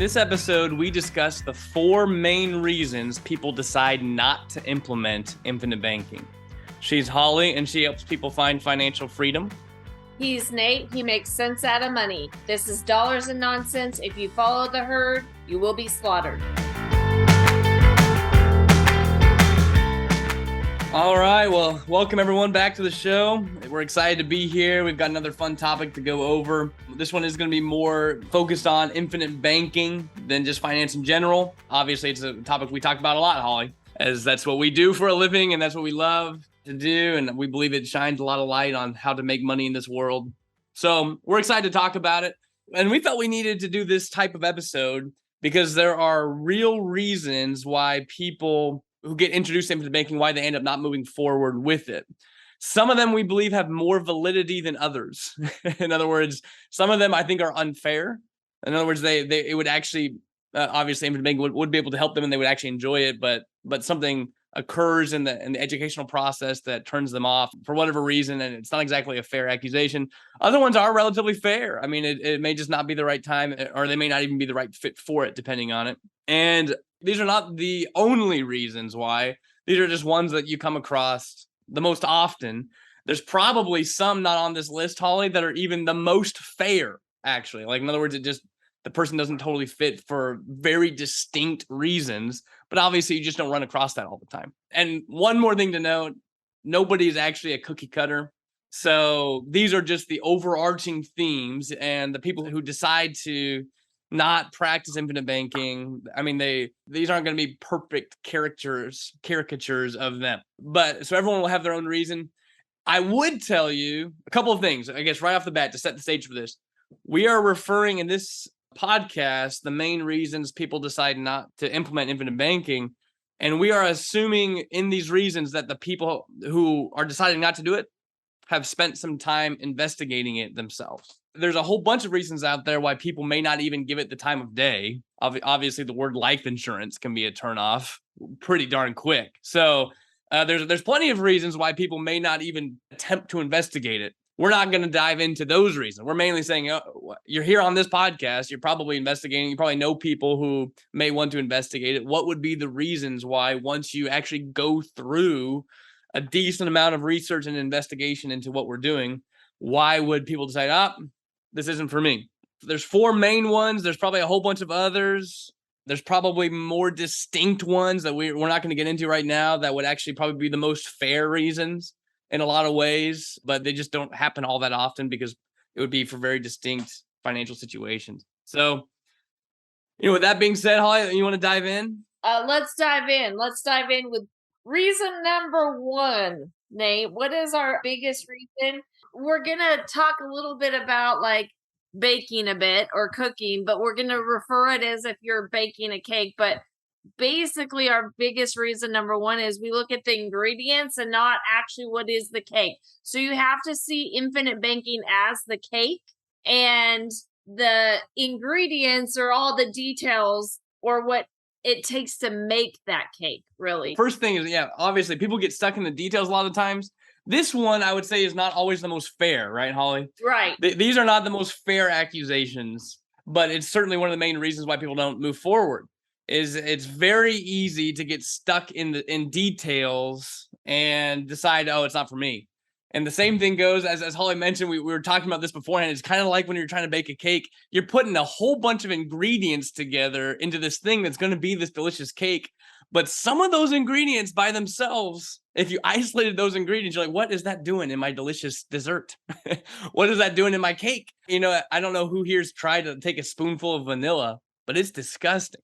this episode, we discuss the 4 main reasons people decide not to implement infinite banking. She's Holly, and she helps people find financial freedom. He's Nate. He makes sense out of money. This is Dollars and Nonsense. If you follow the herd, you will be slaughtered. All right, well, welcome everyone back to the show. We're excited to be here. We've got another fun topic to go over. This one is going to be more focused on infinite banking than just finance in general. Obviously, it's a topic we talk about a lot, Holly, as that's what we do for a living and that's what we love to do. And we believe it shines a lot of light on how to make money in this world. So we're excited to talk about it. And we felt we needed to do this type of episode because there are real reasons why people who get introduced to infinite banking, why they end up not moving forward with it. Some of them we believe have more validity than others. In other words, some of them I think are unfair. In other words, it would actually, obviously infinite banking would be able to help them and they would actually enjoy it, but something occurs in the educational process that turns them off for whatever reason, and it's not exactly a fair accusation. Other ones are relatively fair. I mean, it may just not be the right time, or they may not even be the right fit for it, depending on it. And these are not the only reasons why. These are just ones that you come across the most often. There's probably some not on this list, Holly, that are even the most fair, actually. Like, in other words, the person doesn't totally fit for very distinct reasons, but obviously you just don't run across that all the time. And one more thing to note, nobody is actually a cookie cutter. So these are just the overarching themes, and the people who decide to not practice infinite banking, I mean, these aren't going to be perfect caricatures of them. But so everyone will have their own reason. I would tell you a couple of things, I guess, right off the bat to set the stage for this. We are referring in this podcast the main reasons people decide not to implement infinite banking. And we are assuming in these reasons that the people who are deciding not to do it have spent some time investigating it themselves. There's a whole bunch of reasons out there why people may not even give it the time of day. Obviously, the word life insurance can be a turnoff pretty darn quick. So there's plenty of reasons why people may not even attempt to investigate it. We're not going to dive into those reasons. We're mainly saying, you're here on this podcast, you're probably investigating, you probably know people who may want to investigate it. What would be the reasons why, once you actually go through a decent amount of research and investigation into what we're doing, why would people decide, this isn't for me? There's 4 main ones. There's probably a whole bunch of others. There's probably more distinct ones that we're not going to get into right now that would actually probably be the most fair reasons in a lot of ways, but they just don't happen all that often because it would be for very distinct financial situations. So, with that being said, Holly, you want to dive in? Let's dive in. Let's dive in with reason number 1, Nate. What is our biggest reason? We're going to talk a little bit about like baking a bit or cooking, but we're going to refer it as if you're baking a cake. But basically our biggest reason number 1 is we look at the ingredients and not actually what is the cake. So you have to see infinite banking as the cake, and the ingredients are all the details or what it takes to make that cake, really. First thing is, obviously people get stuck in the details a lot of times. This one, I would say, is not always the most fair, right, Holly? Right. These are not the most fair accusations, but it's certainly one of the main reasons why people don't move forward. Is it's very easy to get stuck in details and decide, it's not for me. And the same thing goes, as Holly mentioned, we were talking about this beforehand. It's kind of like when you're trying to bake a cake, you're putting a whole bunch of ingredients together into this thing that's going to be this delicious cake. But some of those ingredients by themselves, if you isolated those ingredients, you're like, what is that doing in my delicious dessert? What is that doing in my cake? I don't know who here's tried to take a spoonful of vanilla, but it's disgusting.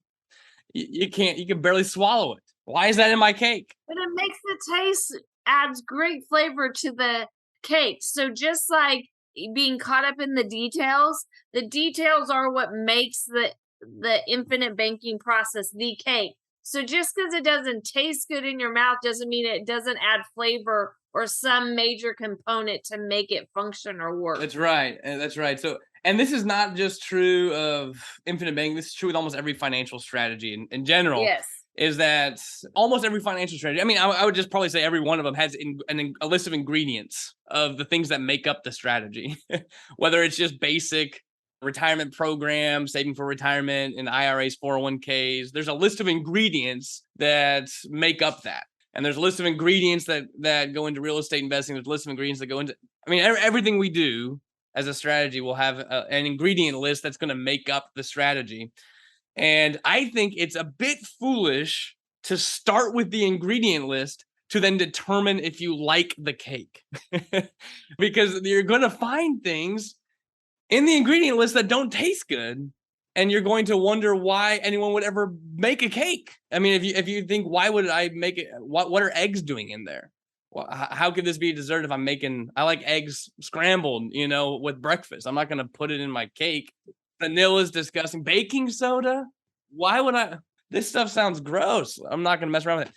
You can barely swallow it. Why is that in my cake? But it makes the taste, adds great flavor to the cake. So just like being caught up in the details are what makes the infinite banking process the cake. So just because it doesn't taste good in your mouth doesn't mean it doesn't add flavor or some major component to make it function or work. That's right. So, and this is not just true of infinite banking. This is true with almost every financial strategy in general. Yes. Is that almost every financial strategy? I mean, I would just probably say every one of them has a list of ingredients of the things that make up the strategy. Whether it's just basic retirement programs, saving for retirement, and IRAs, 401ks. There's a list of ingredients that make up that. And there's a list of ingredients that go into real estate investing. There's a list of ingredients that go into, I mean, everything we do as a strategy will have an ingredient list that's going to make up the strategy. And I think it's a bit foolish to start with the ingredient list to then determine if you like the cake. Because you're going to find things in the ingredient list that don't taste good, and you're going to wonder why anyone would ever make a cake. I mean, if you think, why would I make it? What are eggs doing in there? Well, how could this be a dessert if I like eggs scrambled, with breakfast? I'm not going to put it in my cake. Vanilla is disgusting. Baking soda? Why would I? This stuff sounds gross. I'm not going to mess around with it.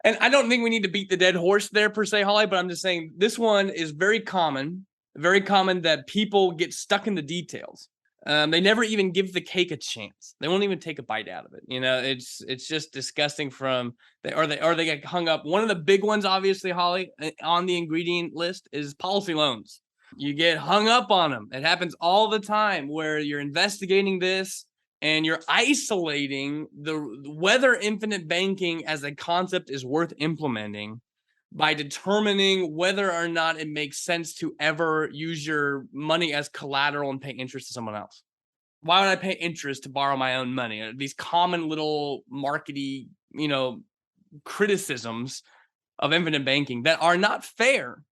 And I don't think we need to beat the dead horse there per se, Holly, but I'm just saying this one is very common that people get stuck in the details. They never even give the cake a chance. They won't even take a bite out of it. It's just disgusting or they get hung up. One of the big ones, obviously, Holly, on the ingredient list is policy loans. You get hung up on them. It happens all the time where you're investigating this and you're isolating whether infinite banking as a concept is worth implementing by determining whether or not it makes sense to ever use your money as collateral and pay interest to someone else. Why would I pay interest to borrow my own money? These common little markety, criticisms of infinite banking that are not fair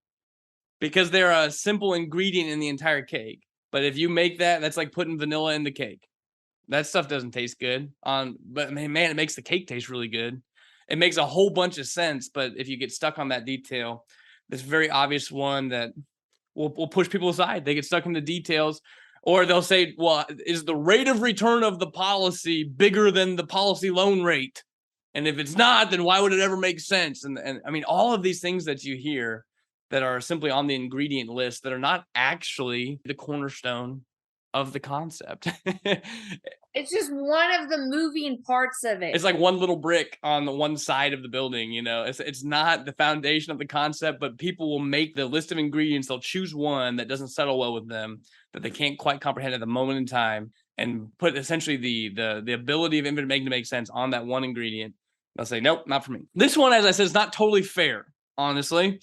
because they're a simple ingredient in the entire cake. But if you make that's like putting vanilla in the cake. That stuff doesn't taste good. But man, it makes the cake taste really good. It makes a whole bunch of sense, but if you get stuck on that detail, this very obvious one that will push people aside. They get stuck in the details, or they'll say, well, is the rate of return of the policy bigger than the policy loan rate? And if it's not, then why would it ever make sense? And I mean, all of these things that you hear that are simply on the ingredient list that are not actually the cornerstone of the concept. It's just one of the moving parts of it. It's like one little brick on the one side of the building, it's not the foundation of the concept, but people will make the list of ingredients. They'll choose one that doesn't settle well with them, that they can't quite comprehend at the moment in time, and put essentially the ability of infinite banking to make sense on that one ingredient. They'll say, nope, not for me. This one, as I said, is not totally fair, honestly.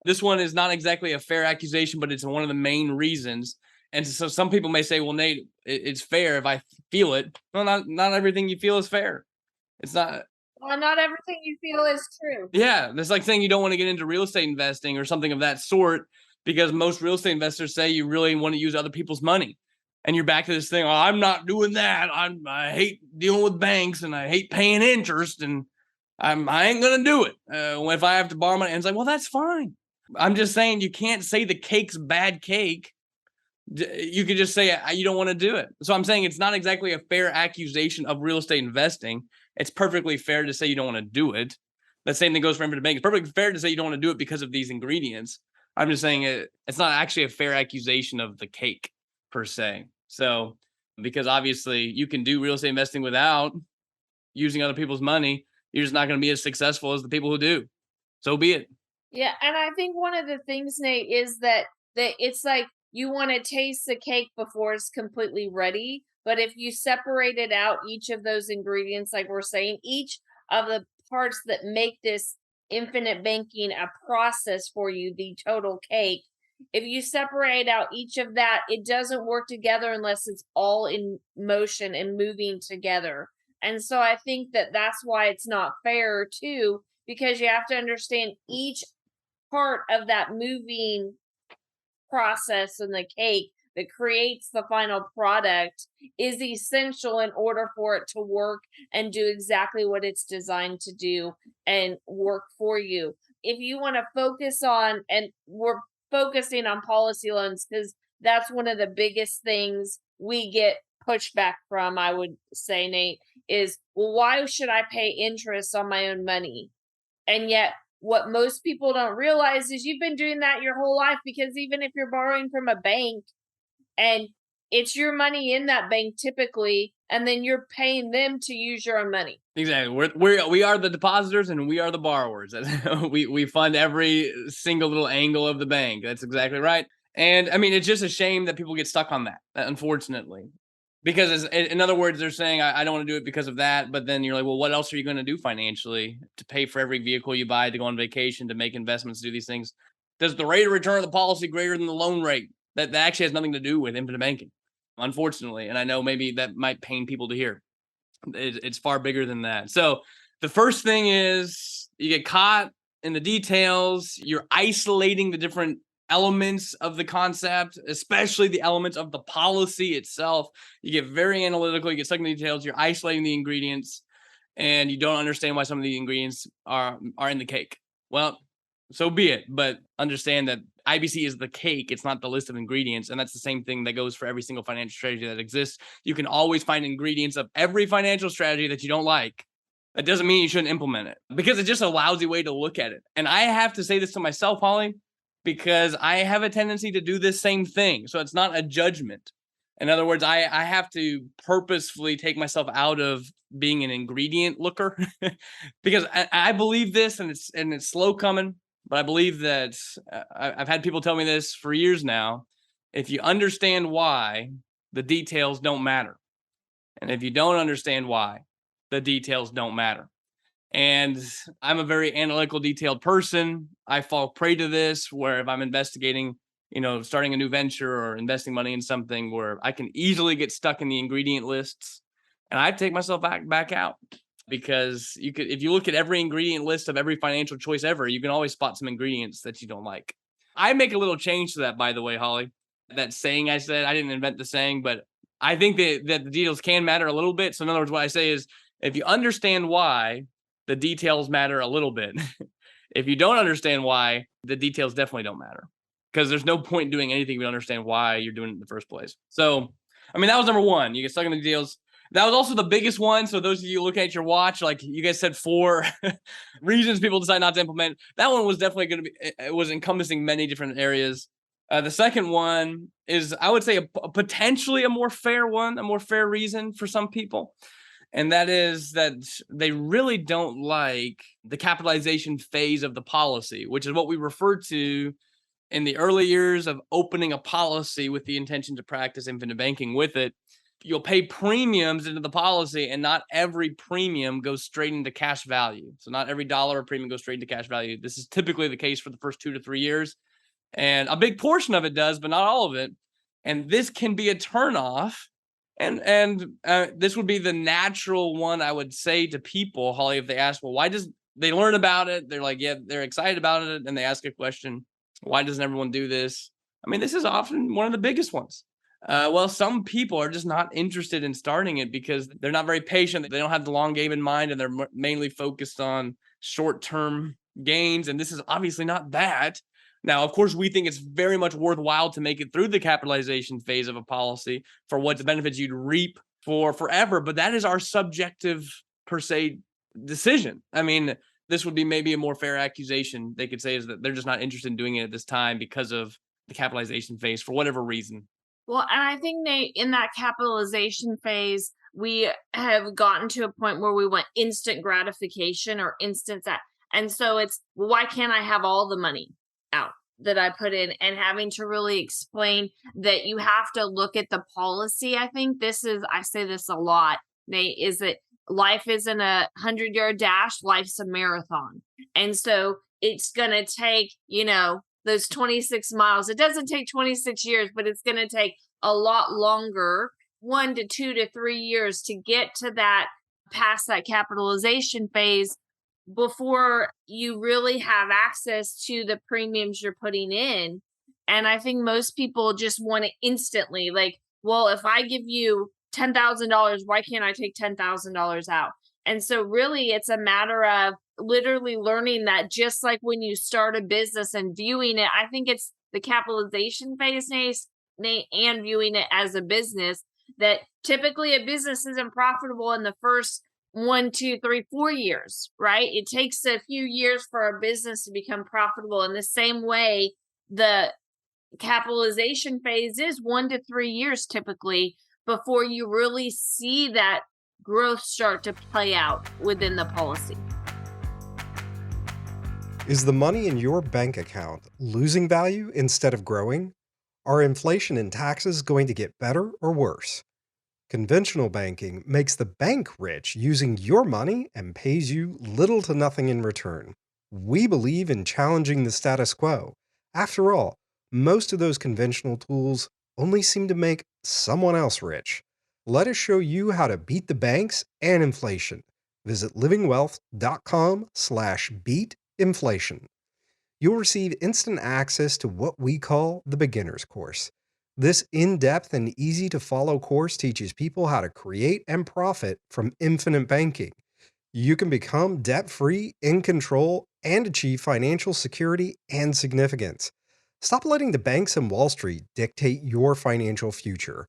This one is not exactly a fair accusation, but it's one of the main reasons. And so some people may say, well, Nate, it's fair if I feel it. Well, not everything you feel is fair. It's not. Well, not everything you feel is true. Yeah. That's like saying you don't want to get into real estate investing or something of that sort, because most real estate investors say you really want to use other people's money. And you're back to this thing. Oh, I'm not doing that. I hate dealing with banks and I hate paying interest and I ain't going to do it. If I have to borrow money, and it's like, well, that's fine. I'm just saying you can't say the cake's bad cake. You could just say you don't want to do it. So I'm saying it's not exactly a fair accusation of real estate investing. It's perfectly fair to say you don't want to do it. The same thing goes for infinite banking. It's perfectly fair to say you don't want to do it because of these ingredients. I'm just saying it's not actually a fair accusation of the cake per se. So because obviously you can do real estate investing without using other people's money, you're just not going to be as successful as the people who do. So be it. Yeah, and I think one of the things, Nate, is that it's like you want to taste the cake before it's completely ready. But if you separated out each of those ingredients, like we're saying, each of the parts that make this infinite banking a process for you, the total cake, if you separate out each of that, it doesn't work together unless it's all in motion and moving together. And so I think that that's why it's not fair too, because you have to understand each part of that moving process in the cake that creates the final product is essential in order for it to work and do exactly what it's designed to do and work for you. If you want to focus on, and we're focusing on policy loans because that's one of the biggest things we get pushback from, I would say, Nate, is, well, why should I pay interest on my own money? And yet what most people don't realize is you've been doing that your whole life, because even if you're borrowing from a bank and it's your money in that bank typically, and then you're paying them to use your own money. Exactly. We are the depositors and we are the borrowers. we fund every single little angle of the bank. That's exactly right. And I mean, it's just a shame that people get stuck on that, unfortunately. Because in other words, they're saying, I don't want to do it because of that. But then you're like, well, what else are you going to do financially to pay for every vehicle you buy, to go on vacation, to make investments, to do these things? Does the rate of return of the policy greater than the loan rate? That actually has nothing to do with infinite banking, unfortunately. And I know maybe that might pain people to hear. It's far bigger than that. So the first thing is you get caught in the details. You're isolating the different elements of the concept, especially the elements of the policy itself. You get very analytical. You get stuck in the details. You're isolating the ingredients, and you don't understand why some of the ingredients are in the cake. Well, so be it. But understand that IBC is the cake. It's not the list of ingredients. And that's the same thing that goes for every single financial strategy that exists. You can always find ingredients of every financial strategy that you don't like. That doesn't mean you shouldn't implement it, because it's just a lousy way to look at it. And I have to say this to myself, Holly, because I have a tendency to do this same thing. So it's not a judgment. In other words, I have to purposefully take myself out of being an ingredient looker because I believe this, and it's slow coming, but I believe that I've had people tell me this for years now. If you understand why, the details don't matter. And if you don't understand why, the details don't matter. And I'm a very analytical, detailed person. I fall prey to this, where if I'm investigating, starting a new venture or investing money in something, where I can easily get stuck in the ingredient lists, and I take myself back out. Because if you look at every ingredient list of every financial choice ever, you can always spot some ingredients that you don't like. I make a little change to that, by the way, Holly. That saying I said, I didn't invent the saying, but I think that the details can matter a little bit. So in other words, what I say is, if you understand why, the details matter a little bit. If you don't understand why, the details definitely don't matter, because there's no point in doing anything if you don't understand why you're doing it in the first place. So, I mean, that was number one. You get stuck in the details. That was also the biggest one. So those of you looking at your watch, like you guys said, 4 reasons people decide not to implement. That one was definitely going to be, it was encompassing many different areas. The second one is, I would say, a potentially a more fair one, a more fair reason for some people. And that is that they really don't like the capitalization phase of the policy, which is what we refer to in the early years of opening a policy with the intention to practice infinite banking with it. You'll pay premiums into the policy, and not every premium goes straight into cash value. So not every dollar of premium goes straight into cash value. This is typically the case for the first 2 to 3 years. And a big portion of it does, but not all of it. And this can be a turnoff. And this would be the natural one, I would say, to people, Holly, if they ask, well, why does they learn about it? They're like, yeah, they're excited about it. And they ask a question, why doesn't everyone do this? I mean, this is often one of the biggest ones. Well, some people are just not interested in starting it because they're not very patient. They don't have the long game in mind, and they're mainly focused on short-term gains. And this is obviously not that. Now, of course, we think it's very much worthwhile to make it through the capitalization phase of a policy for what the benefits you'd reap for forever. But that is our subjective, per se, decision. I mean, this would be maybe a more fair accusation they could say, is that they're just not interested in doing it at this time because of the capitalization phase for whatever reason. Well, and I think in that capitalization phase, we have gotten to a point where we want instant gratification or instant that. And so it's, well, why can't I have all the money out that I put in? And having to really explain that you have to look at the policy. I think I say this a lot, Nate, is that life isn't a 100-yard dash, life's a marathon. And so it's going to take, those 26 miles. It doesn't take 26 years, but it's going to take a lot longer, 1 to 2 to 3 years to get to that, past that capitalization phase, before you really have access to the premiums you're putting in. And I think most people just want it instantly. Like, well, if I give you $10,000, why can't I take $10,000 out? And so really it's a matter of literally learning that, just like when you start a business and viewing it, I think it's the capitalization phase, Nate, and viewing it as a business, that typically a business isn't profitable in the first 1, 2, 3, 4 years, right? It takes a few years for a business to become profitable. In the same way, the capitalization phase is 1 to 3 years typically before you really see that growth start to play out within the policy. Is the money in your bank account losing value instead of growing? Are inflation and taxes going to get better or worse? Conventional banking makes the bank rich using your money and pays you little to nothing in return. We believe in challenging the status quo. After all, most of those conventional tools only seem to make someone else rich. Let us show you how to beat the banks and inflation. Visit livingwealth.com/beat inflation. You'll receive instant access to what we call the beginner's course. This in depth and easy to follow course teaches people how to create and profit from infinite banking. You can become debt free, in control, and achieve financial security and significance. Stop letting the banks and Wall Street dictate your financial future.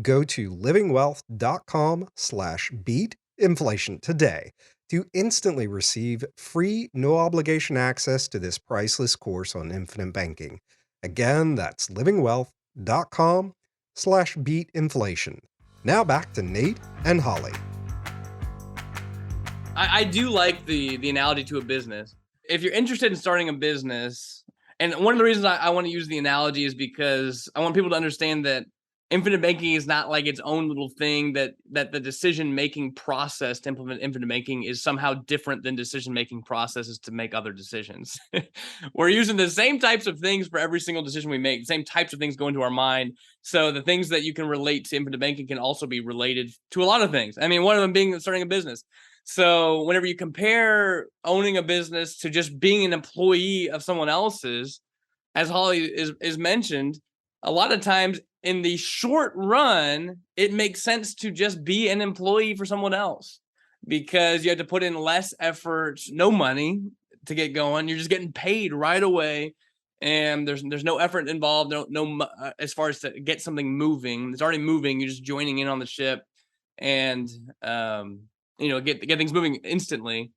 Go to livingwealth.com/beat inflation today to instantly receive free, no obligation access to this priceless course on infinite banking. Again, that's livingwealth.com/beat inflation. Now back to Nate and Holly. I do like the analogy to a business. If you're interested in starting a business, and one of the reasons I want to use the analogy is because I want people to understand that infinite banking is not like its own little thing, that the decision making process to implement infinite banking is somehow different than decision making processes to make other decisions. We're using the same types of things for every single decision we make, the same types of things go into our mind. So the things that you can relate to infinite banking can also be related to a lot of things. I mean, one of them being starting a business. So whenever you compare owning a business to just being an employee of someone else's, as Holly is mentioned, a lot of times in the short run, it makes sense to just be an employee for someone else because you have to put in less effort, no money to get going. You're just getting paid right away, and there's no effort involved. As far as to get something moving, it's already moving. You're just joining in on the ship, and get things moving instantly.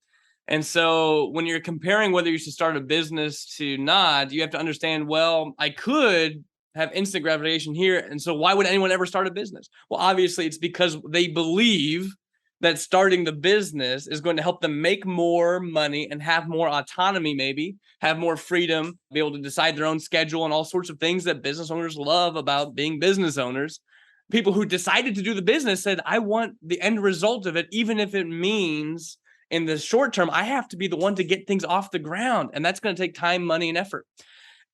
And so when you're comparing whether you should start a business to not, you have to understand, well, I could have instant gratification here. And so why would anyone ever start a business? Well, obviously it's because they believe that starting the business is going to help them make more money and have more autonomy, maybe have more freedom, be able to decide their own schedule and all sorts of things that business owners love about being business owners. People who decided to do the business said, I want the end result of it, even if it means in the short term, I have to be the one to get things off the ground. And that's going to take time, money, and effort.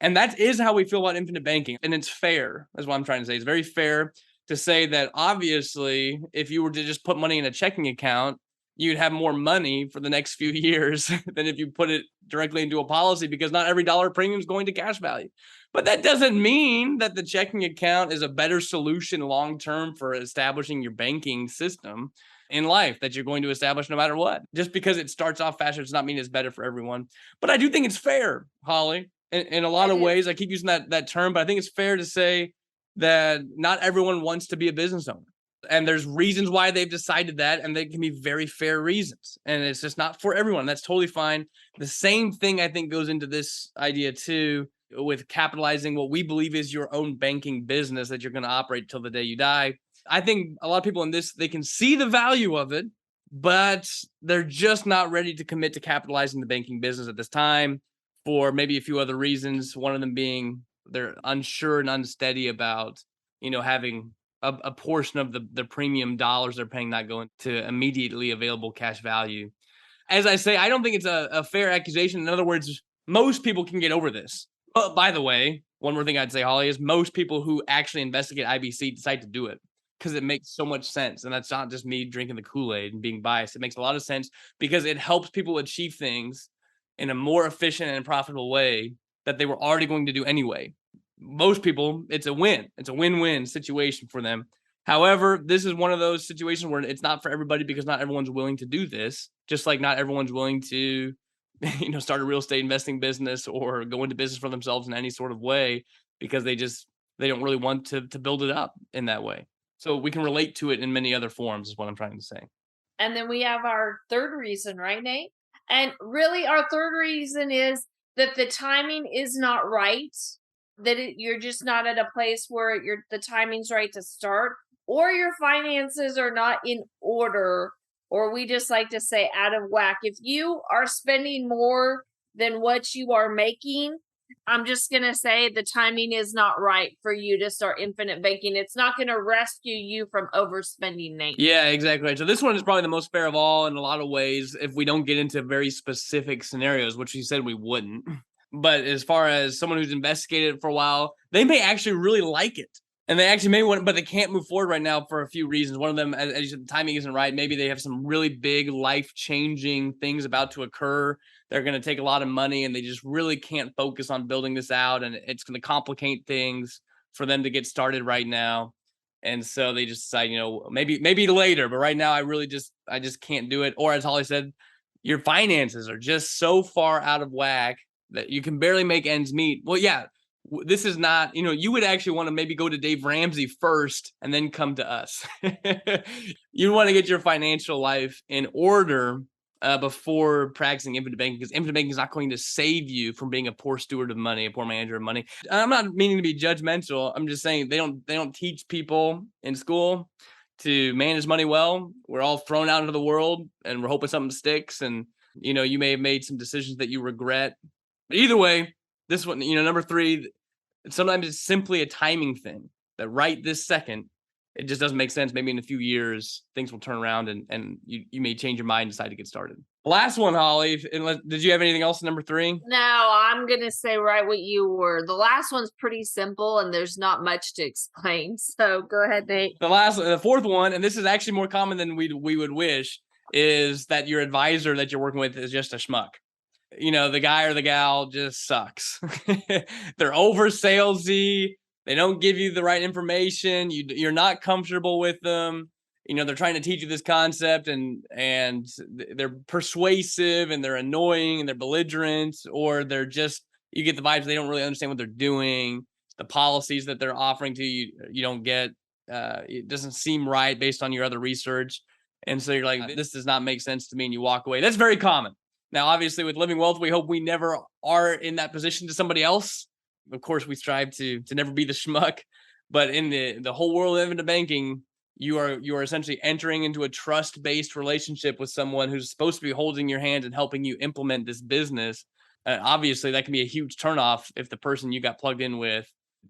And that is how we feel about infinite banking. And it's fair, is what I'm trying to say. It's very fair to say that obviously, if you were to just put money in a checking account, you'd have more money for the next few years than if you put it directly into a policy, because not every dollar premium is going to cash value. But that doesn't mean that the checking account is a better solution long term for establishing your banking system in life that you're going to establish no matter what. Just because it starts off faster does not mean it's better for everyone. But I do think it's fair, Holly, in a lot of ways. I keep using that term, but I think it's fair to say that not everyone wants to be a business owner. And there's reasons why they've decided that, and they can be very fair reasons. And it's just not for everyone. That's totally fine. The same thing I think goes into this idea too, with capitalizing what we believe is your own banking business that you're going to operate till the day you die. I think a lot of people in this, they can see the value of it, but they're just not ready to commit to capitalizing the banking business at this time for maybe a few other reasons. One of them being they're unsure and unsteady about, having a portion of the premium dollars they're paying not going to immediately available cash value. As I say, I don't think it's a fair accusation. In other words, most people can get over this. But by the way, one more thing I'd say, Holly, is most people who actually investigate IBC decide to do it because it makes so much sense. And that's not just me drinking the Kool-Aid and being biased. It makes a lot of sense because it helps people achieve things in a more efficient and profitable way that they were already going to do anyway. Most people, it's a win. It's a win-win situation for them. However, this is one of those situations where it's not for everybody because not everyone's willing to do this. Just like not everyone's willing to, start a real estate investing business or go into business for themselves in any sort of way because they don't really want to build it up in that way. So we can relate to it in many other forms is what I'm trying to say. And then we have our third reason, right, Nate? And really, our third reason is that the timing is not right. You're just not at a place where the timing's right to start, or your finances are not in order, or we just like to say out of whack. If you are spending more than what you are making, I'm just going to say the timing is not right for you to start infinite banking. It's not going to rescue you from overspending, Nate. Yeah, exactly. So this one is probably the most fair of all in a lot of ways if we don't get into very specific scenarios, which you said we wouldn't. But as far as someone who's investigated it for a while, they may actually really like it. And they actually may want, but they can't move forward right now for a few reasons. One of them, as you said, the timing isn't right. Maybe they have some really big life-changing things about to occur. They're going to take a lot of money and they just really can't focus on building this out. And it's going to complicate things for them to get started right now. And so they just decide, maybe later, but right now I just can't do it. Or as Holly said, your finances are just so far out of whack that you can barely make ends meet. Well, yeah, this is not, you would actually want to maybe go to Dave Ramsey first and then come to us. You want to get your financial life in order before practicing infinite banking, because infinite banking is not going to save you from being a poor steward of money, a poor manager of money. I'm not meaning to be judgmental. I'm just saying they don't teach people in school to manage money well. We're all thrown out into the world and we're hoping something sticks. And you may have made some decisions that you regret. But either way, this one, number 3, sometimes it's simply a timing thing that right this second, it just doesn't make sense. Maybe in a few years, things will turn around and you may change your mind and decide to get started. Last one, Holly, did you have anything else in number 3? No, I'm going to say right what you were. The last one's pretty simple and there's not much to explain. So go ahead, Nate. The 4th one, and this is actually more common than we would wish, is that your advisor that you're working with is just a schmuck. The guy or the gal just sucks. They're over salesy. They don't give you the right information. You're not comfortable with them. They're trying to teach you this concept and they're persuasive and they're annoying and they're belligerent, or they're just, you get the vibes they don't really understand what they're doing. The policies that they're offering to you, you don't get. It doesn't seem right based on your other research. And so you're like, this does not make sense to me. And you walk away. That's very common. Now, obviously, with Living Wealth, we hope we never are in that position to somebody else. Of course, we strive to never be the schmuck. But in the whole world of infinite banking, you are essentially entering into a trust-based relationship with someone who's supposed to be holding your hand and helping you implement this business. Obviously, that can be a huge turnoff if the person you got plugged in with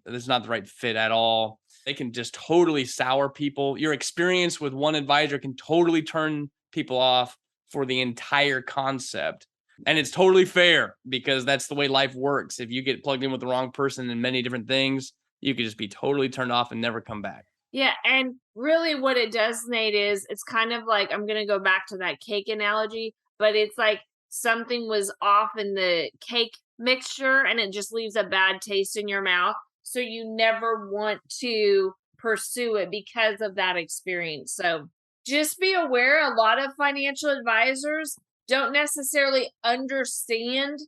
is not the right fit at all. They can just totally sour people. Your experience with one advisor can totally turn people off for the entire concept. And it's totally fair because that's the way life works. If you get plugged in with the wrong person in many different things, you could just be totally turned off and never come back. Yeah, and really what it does, Nate, is it's kind of like, I'm going to go back to that cake analogy, but it's like something was off in the cake mixture and it just leaves a bad taste in your mouth. So you never want to pursue it because of that experience. So just be aware, a lot of financial advisors don't necessarily understand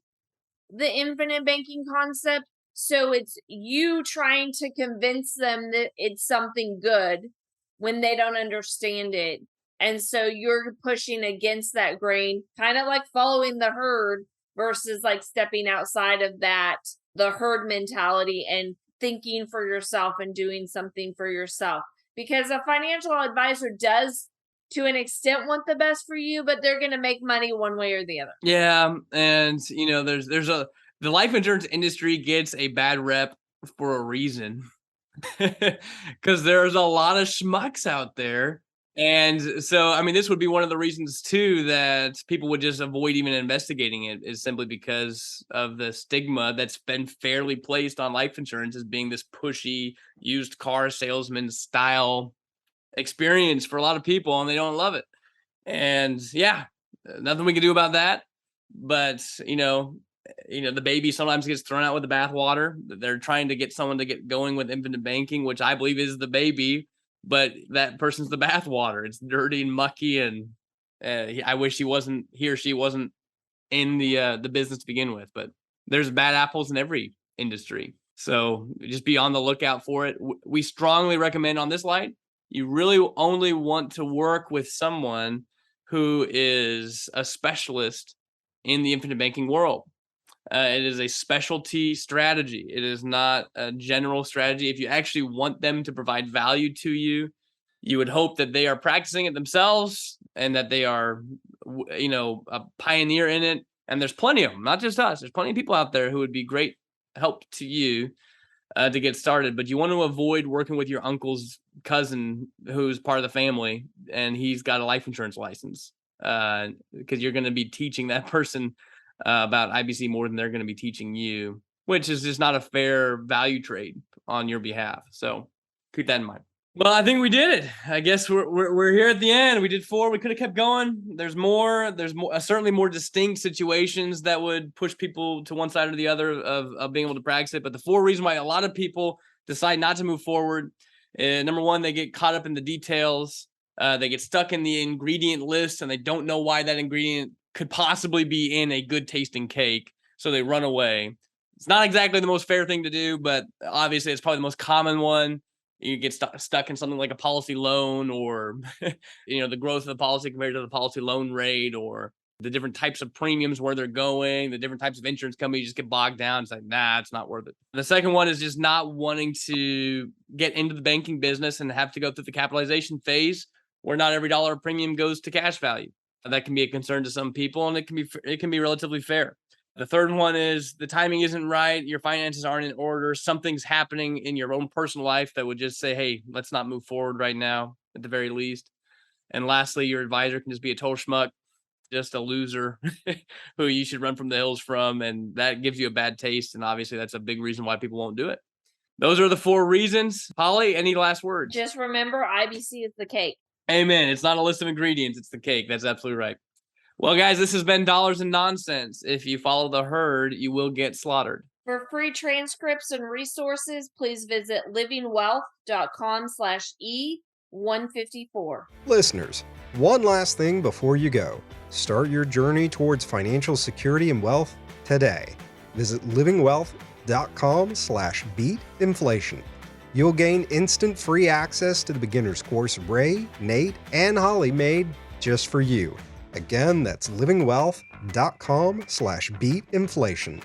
the infinite banking concept. So it's you trying to convince them that it's something good when they don't understand it. And so you're pushing against that grain, kind of like following the herd versus like stepping outside of that, the herd mentality, and thinking for yourself and doing something for yourself. Because a financial advisor does, to an extent, want the best for you, but they're going to make money one way or the other. Yeah. And, the life insurance industry gets a bad rep for a reason because there's a lot of schmucks out there. And so, this would be one of the reasons too that people would just avoid even investigating it, is simply because of the stigma that's been fairly placed on life insurance as being this pushy used car salesman style experience for a lot of people, and they don't love it. And yeah, nothing we can do about that. But the baby sometimes gets thrown out with the bathwater. They're trying to get someone to get going with infinite banking, which I believe is the baby, but that person's the bathwater. It's dirty and mucky, and I wish he or she wasn't in the business to begin with. But there's bad apples in every industry, so just be on the lookout for it. We strongly recommend on this light, you really only want to work with someone who is a specialist in the infinite banking world. It is a specialty strategy. It is not a general strategy. If you actually want them to provide value to you, you would hope that they are practicing it themselves and that they are, a pioneer in it. And there's plenty of them, not just us. There's plenty of people out there who would be great help to you to get started, but you want to avoid working with your uncle's cousin who's part of the family and he's got a life insurance license, because you're going to be teaching that person about IBC more than they're going to be teaching you, which is just not a fair value trade on your behalf. So keep that in mind. Well, I think we did it. I guess we're here at the end. We did 4. We could have kept going. There's more. There's more, certainly more distinct situations that would push people to one side or the other of being able to practice it. But the 4 reasons why a lot of people decide not to move forward. Number 1, they get caught up in the details. They get stuck in the ingredient list and they don't know why that ingredient could possibly be in a good tasting cake. So they run away. It's not exactly the most fair thing to do, but obviously it's probably the most common one. You get stuck in something like a policy loan, or the growth of the policy compared to the policy loan rate, or the different types of premiums, where they're going, the different types of insurance companies. You just get bogged down. It's like, nah, it's not worth it. The second one is just not wanting to get into the banking business and have to go through the capitalization phase where not every dollar of premium goes to cash value. That can be a concern to some people, and it can be relatively fair. The third one is the timing isn't right. Your finances aren't in order. Something's happening in your own personal life that would just say, hey, let's not move forward right now, at the very least. And lastly, your advisor can just be a total schmuck, just a loser who you should run from the hills from. And that gives you a bad taste. And obviously, that's a big reason why people won't do it. Those are the 4 reasons. Holly, any last words? Just remember, IBC is the cake. Amen. It's not a list of ingredients. It's the cake. That's absolutely right. Well, guys, this has been Dollars and Nonsense. If you follow the herd, you will get slaughtered. For free transcripts and resources, please visit livingwealth.com/E154. Listeners, one last thing before you go. Start your journey towards financial security and wealth today. Visit livingwealth.com/beatinflation. You'll gain instant free access to the beginner's course Ray, Nate, and Holly made just for you. Again, that's livingwealth.com/beatinflation.